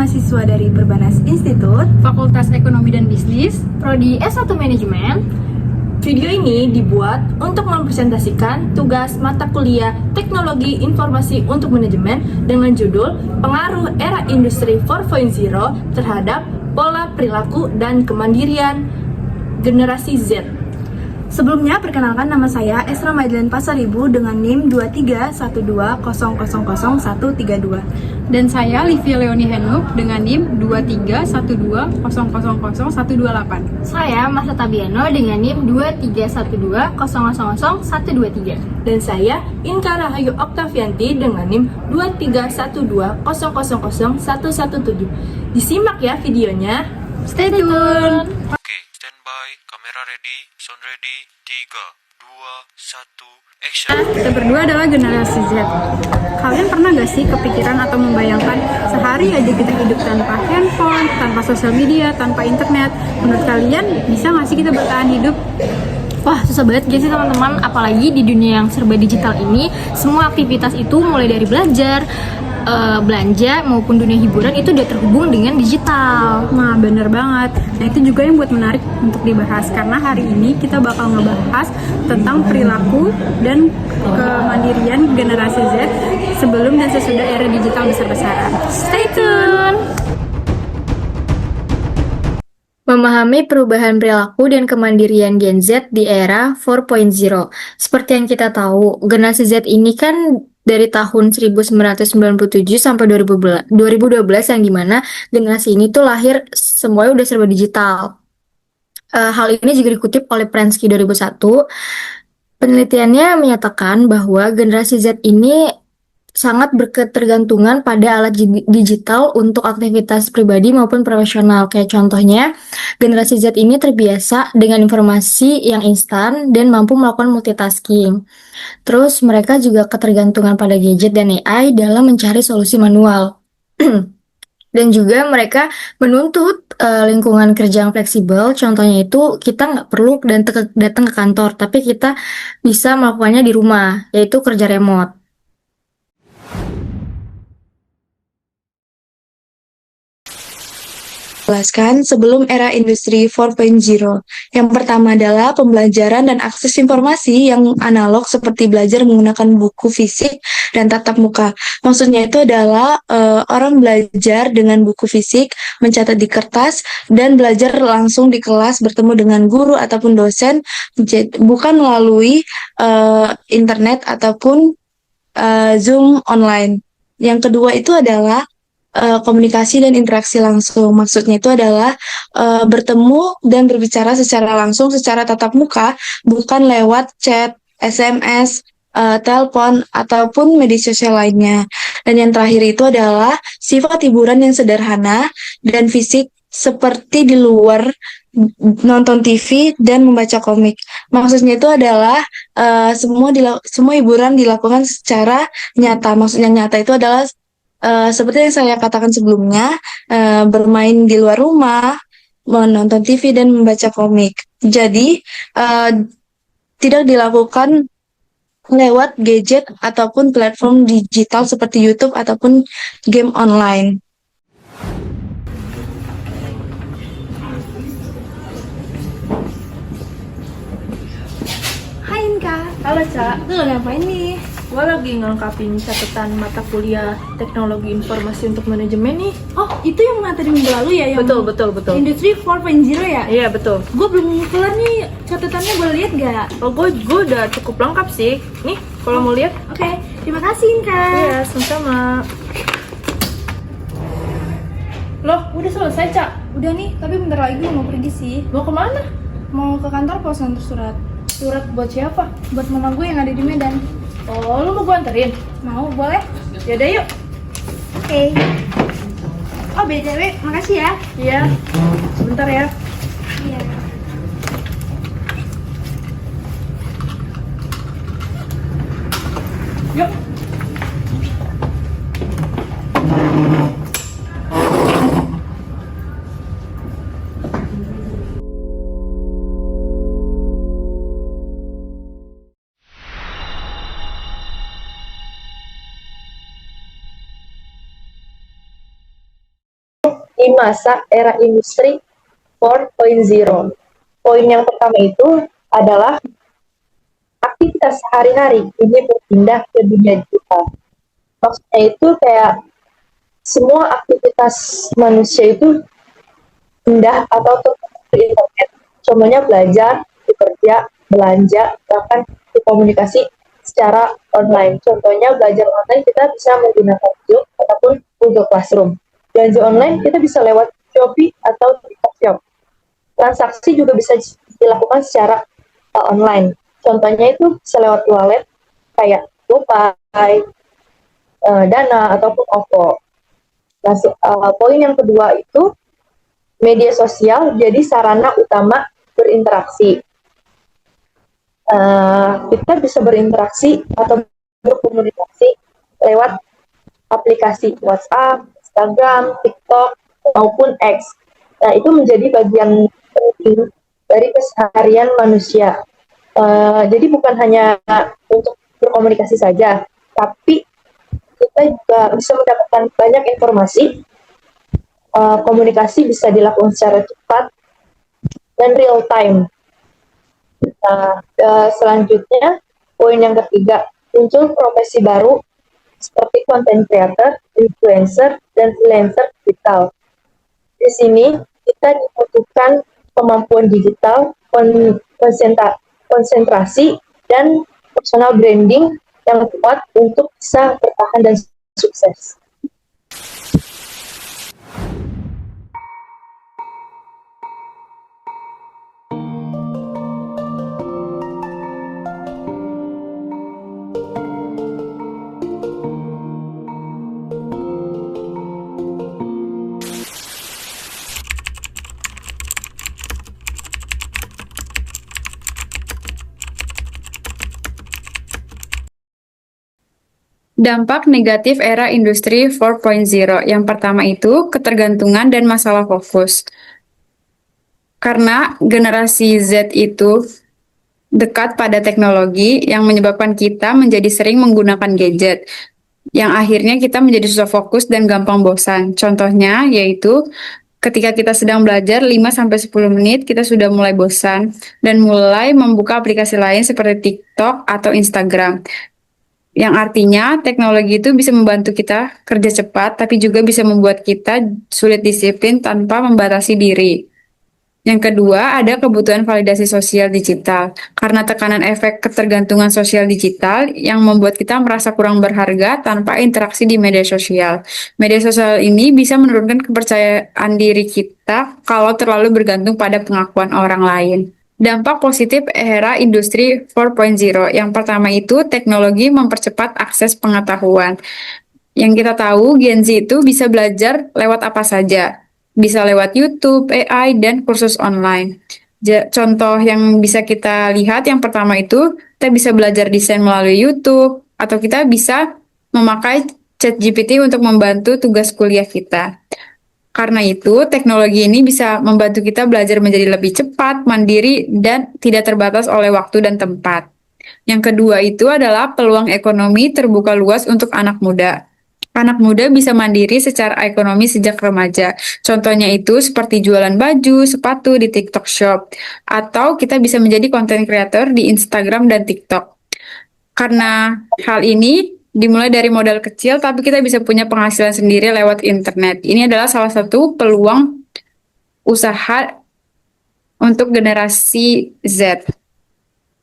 mahasiswa dari Perbanas Institut, Fakultas Ekonomi dan Bisnis, Prodi S1 Manajemen. Video ini dibuat untuk mempresentasikan tugas mata kuliah Teknologi Informasi untuk Manajemen dengan judul Pengaruh Era Industri 4.0 terhadap Pola Perilaku dan Kemandirian Generasi Z. Sebelumnya, perkenalkan nama saya Esra Madeleine Pasaribu dengan NIM 23120000132. dan saya Livia Leoni Henuk dengan NIM 23120000128. Saya Marta Tabiano dengan NIM 23120000123. Dan saya Inka Rahayu Oktavianti dengan NIM 23120000117. Disimak ya videonya. Stay tune! Oke, standby, kamera ready, sound ready, 3, 2, 1, action. Kita berdua adalah generasi Z. Kalian pernah gak sih kepikiran atau membayangkan sehari aja kita hidup tanpa handphone, tanpa sosial media, tanpa internet? Menurut kalian bisa gak sih kita bertahan hidup? Wah, susah banget gak sih teman-teman? Apalagi di dunia yang serba digital ini, semua aktivitas itu mulai dari belajar, belanja maupun dunia hiburan itu udah terhubung dengan digital. Nah, bener banget. Nah, itu juga yang buat menarik untuk dibahas. Karena hari ini kita bakal ngebahas tentang perilaku dan kemandirian generasi Z sebelum dan sesudah era digital besar-besaran. Stay tune! Memahami perubahan perilaku dan kemandirian Gen Z di era 4.0. Seperti yang kita tahu, generasi Z ini kan dari tahun 1997 sampai 2012 yang dimana generasi ini tuh lahir semuanya udah serba digital. Hal ini juga dikutip oleh Prensky 2001. Penelitiannya menyatakan bahwa generasi Z ini sangat berketergantungan pada alat digital untuk aktivitas pribadi maupun profesional. Kayak contohnya, generasi Z ini terbiasa dengan informasi yang instan dan mampu melakukan multitasking. Terus mereka juga ketergantungan pada gadget dan AI dalam mencari solusi manual. Dan juga mereka menuntut lingkungan kerja yang fleksibel. Contohnya itu kita nggak perlu datang ke kantor, tapi kita bisa melakukannya di rumah, yaitu kerja remote. Jelaskan sebelum era industri 4.0. Yang pertama adalah pembelajaran dan akses informasi yang analog seperti belajar menggunakan buku fisik dan tatap muka. Maksudnya itu adalah orang belajar dengan buku fisik, mencatat di kertas, dan belajar langsung di kelas bertemu dengan guru ataupun dosen, bukan melalui internet ataupun Zoom online. Yang kedua itu adalah komunikasi dan interaksi langsung. Maksudnya itu adalah bertemu dan berbicara secara langsung, secara tatap muka, bukan lewat chat, SMS, telepon, ataupun media sosial lainnya. Dan yang terakhir itu adalah sifat hiburan yang sederhana dan fisik seperti di luar nonton TV dan membaca komik. Maksudnya itu adalah semua hiburan dilakukan secara nyata. Maksudnya nyata itu adalah seperti yang saya katakan sebelumnya, bermain di luar rumah, menonton TV, dan membaca komik. Jadi, tidak dilakukan lewat gadget ataupun platform digital seperti YouTube ataupun game online. Hai Inka. Halo Cak, Lu lagi ngapain nih? gue lagi ngelengkapin catatan mata kuliah Teknologi Informasi untuk Manajemen nih. Oh, itu yang materi minggu lalu ya? Yang Betul. Industri 4.0 ya? Iya betul. Gue belum kelar nih catatannya, boleh lihat gak? Oh, gue udah cukup lengkap sih. Nih, kalau mau lihat. Oke, terima kasih Inka. Iya, sama-sama. Loh, udah selesai Cak? Udah nih, tapi bentar lagi gue mau pergi sih. Mau kemana? Mau ke kantor pos nganter surat. Surat buat siapa? Buat mama gue yang ada di Medan. Oh, lu mau gue anterin? Mau, boleh? Yaudah yuk. Oke. Oh, BTW, makasih ya. Iya, sebentar ya. Iya. Yuk. di masa era industri 4.0. Poin yang pertama itu adalah aktivitas sehari-hari ini berpindah ke dunia digital. Maksudnya itu kayak semua aktivitas manusia itu pindah atau terhubung ke internet. Contohnya belajar, bekerja, belanja, bahkan berkomunikasi secara online. Contohnya belajar online kita bisa menggunakan Zoom ataupun Google Classroom. Belanja online kita bisa lewat Shopee atau TikTok Shop. Transaksi juga bisa dilakukan secara online. Contohnya itu bisa lewat wallet kayak GoPay, Dana ataupun OVO. Nah, poin yang kedua itu media sosial jadi sarana utama berinteraksi. Kita bisa berinteraksi atau berkomunikasi lewat aplikasi WhatsApp, Instagram, TikTok, maupun X. Nah, itu menjadi bagian penting dari keseharian manusia. Jadi bukan hanya untuk berkomunikasi saja, tapi kita juga bisa mendapatkan banyak informasi. Komunikasi bisa dilakukan secara cepat dan real time. Nah, selanjutnya poin yang ketiga, muncul profesi baru seperti content creator, influencer, dan freelancer digital. Di sini kita dibutuhkan kemampuan digital, konsentrasi, dan personal branding yang kuat untuk bisa bertahan dan sukses. Dampak negatif era industri 4.0. Yang pertama itu ketergantungan dan masalah fokus. Karena generasi Z itu dekat pada teknologi yang menyebabkan kita menjadi sering menggunakan gadget, yang akhirnya kita menjadi susah fokus dan gampang bosan. Contohnya yaitu ketika kita sedang belajar 5-10 menit, kita sudah mulai bosan dan mulai membuka aplikasi lain seperti TikTok atau Instagram. Yang artinya teknologi itu bisa membantu kita kerja cepat, tapi juga bisa membuat kita sulit disiplin tanpa membatasi diri. Yang kedua, ada kebutuhan validasi sosial digital. Karena tekanan efek ketergantungan sosial digital yang membuat kita merasa kurang berharga tanpa interaksi di media sosial. Media sosial ini bisa menurunkan kepercayaan diri kita kalau terlalu bergantung pada pengakuan orang lain. Dampak positif era industri 4.0. Yang pertama itu teknologi mempercepat akses pengetahuan. Yang kita tahu Gen Z itu bisa belajar lewat apa saja. Bisa lewat YouTube, AI, dan kursus online. Contoh yang bisa kita lihat yang pertama itu kita bisa belajar desain melalui YouTube atau kita bisa memakai ChatGPT untuk membantu tugas kuliah kita. Karena itu, teknologi ini bisa membantu kita belajar menjadi lebih cepat, mandiri, dan tidak terbatas oleh waktu dan tempat. Yang kedua itu adalah peluang ekonomi terbuka luas untuk anak muda. Anak muda bisa mandiri secara ekonomi sejak remaja. Contohnya itu seperti jualan baju, sepatu di TikTok Shop. Atau kita bisa menjadi content creator di Instagram dan TikTok. Karena hal ini dimulai dari modal kecil, tapi kita bisa punya penghasilan sendiri lewat internet. Ini adalah salah satu peluang usaha untuk generasi Z.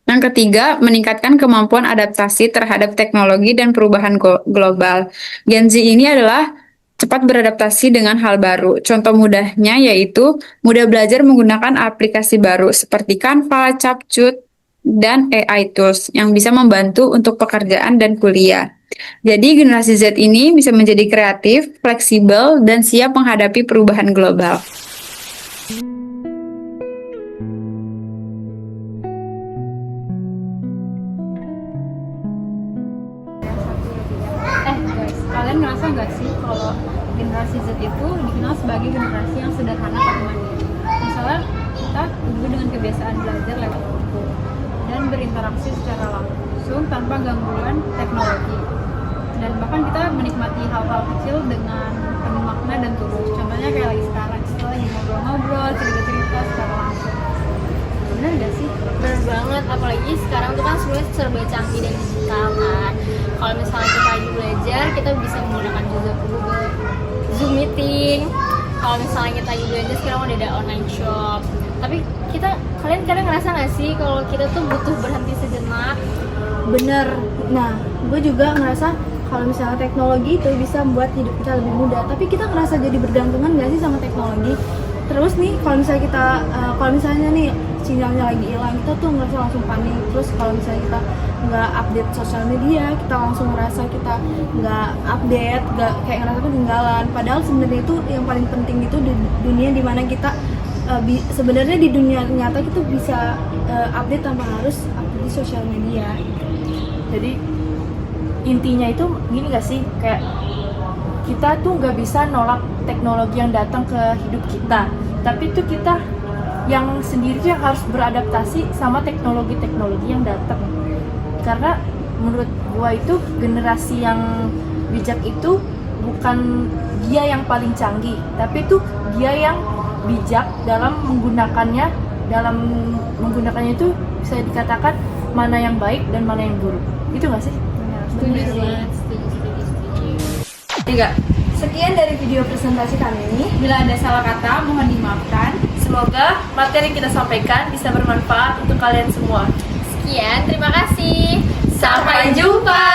Yang ketiga, meningkatkan kemampuan adaptasi terhadap teknologi dan perubahan global. Gen Z ini adalah cepat beradaptasi dengan hal baru. Contoh mudahnya yaitu mudah belajar menggunakan aplikasi baru seperti Canva, Capcut, dan AI tools yang bisa membantu untuk pekerjaan dan kuliah. Jadi generasi Z ini bisa menjadi kreatif, fleksibel, dan siap menghadapi perubahan global. Guys, kalian ngerasa nggak sih kalau generasi Z itu dikenal sebagai generasi yang sederhana tapi mandiri? Misalnya kita dulu dengan kebiasaan belajar lewat buku dan berinteraksi secara langsung tanpa gangguan teknologi. Dan bahkan kita menikmati hal-hal kecil dengan penuh makna dan tulus. Contohnya kayak lagi sekarang, kita lagi ngobrol-ngobrol, cerita-cerita secara langsung. Bener gak sih? Bener banget, apalagi sekarang tuh kan semuanya serba canggih dan digital kan. Kalau misalnya kita lagi belajar, kita bisa menggunakan juga Google Zoom meeting. Kalau misalnya kita lagi belanja, sekarang udah ada online shop. Tapi kalian kadang ngerasa gak sih kalau kita tuh butuh berhenti sejenak? Bener. Nah, gue juga ngerasa kalau misalnya teknologi itu bisa membuat hidup kita lebih mudah, tapi kita ngerasa jadi bergantungan nggak sih sama teknologi? Terus nih, kalau misalnya nih sinyalnya lagi hilang, kita tuh ngerasa langsung panik. Terus kalau misalnya kita nggak update sosial media, kita langsung ngerasa kita nggak update, nggak kayak ngerasa ketinggalan. Padahal sebenarnya itu yang paling penting itu di dunia dimana kita sebenarnya di dunia nyata kita bisa update tanpa harus update di sosial media. Jadi intinya itu gini gak sih, kayak kita tuh nggak bisa nolak teknologi yang datang ke hidup kita, tapi itu kita yang sendiri tuh yang harus beradaptasi sama teknologi-teknologi yang datang. Karena menurut gua itu generasi yang bijak itu bukan dia yang paling canggih, tapi itu dia yang bijak dalam menggunakannya itu bisa dikatakan mana yang baik dan mana yang buruk. Itu nggak sih? Setuju banget, setuju. 3. Sekian dari video presentasi kami ini. Bila ada salah kata, mohon dimaafkan. Semoga materi yang kita sampaikan bisa bermanfaat untuk kalian semua. Sekian, terima kasih. Sampai jumpa.